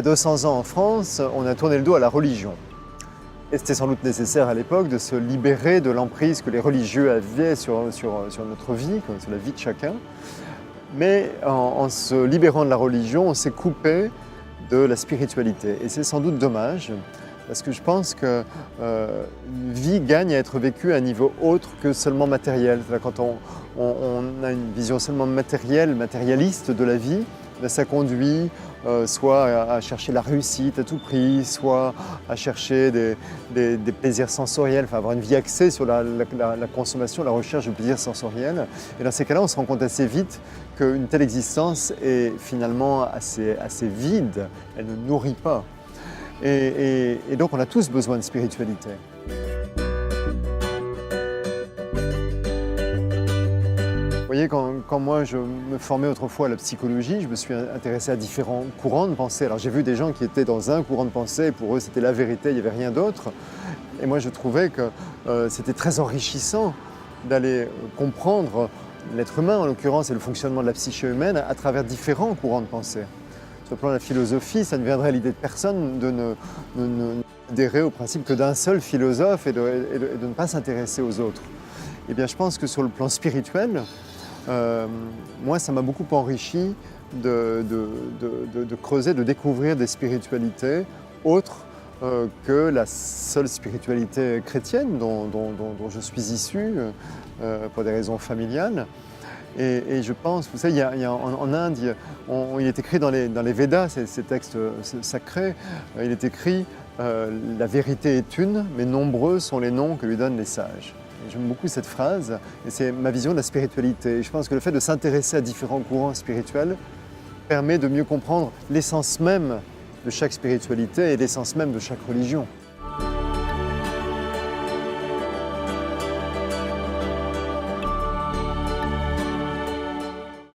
a 200 ans en France, on a tourné le dos à la religion. Et c'était sans doute nécessaire à l'époque de se libérer de l'emprise que les religieux avaient sur notre vie, sur la vie de chacun. Mais en se libérant de la religion, on s'est coupé de la spiritualité. Et c'est sans doute dommage, parce que je pense qu'une vie gagne à être vécue à un niveau autre que seulement matériel. Quand on a une vision seulement matérielle, matérialiste de la vie, ça conduit soit à chercher la réussite à tout prix, soit à chercher des plaisirs sensoriels, enfin avoir une vie axée sur la consommation, la recherche de plaisirs sensoriels. Et dans ces cas-là, on se rend compte assez vite qu'une telle existence est finalement assez vide, elle ne nourrit pas. Et donc on a tous besoin de spiritualité. Vous voyez, quand moi je me formais autrefois à la psychologie, je me suis intéressé à différents courants de pensée. Alors j'ai vu des gens qui étaient dans un courant de pensée, et pour eux c'était la vérité, il n'y avait rien d'autre. Et moi je trouvais que c'était très enrichissant d'aller comprendre l'être humain, en l'occurrence, et le fonctionnement de la psyché humaine à travers différents courants de pensée. Sur le plan de la philosophie, ça ne viendrait à l'idée de personne de ne adhérer au principe que d'un seul philosophe et de ne pas s'intéresser aux autres. Eh bien je pense que sur le plan spirituel, moi, ça m'a beaucoup enrichi de creuser, de découvrir des spiritualités autres que la seule spiritualité chrétienne dont je suis issu pour des raisons familiales. Et je pense, vous savez, en Inde, il est écrit dans les Védas, ces textes sacrés, il est écrit « La vérité est une, mais nombreux sont les noms que lui donnent les sages ». J'aime beaucoup cette phrase et c'est ma vision de la spiritualité. Et je pense que le fait de s'intéresser à différents courants spirituels permet de mieux comprendre l'essence même de chaque spiritualité et l'essence même de chaque religion.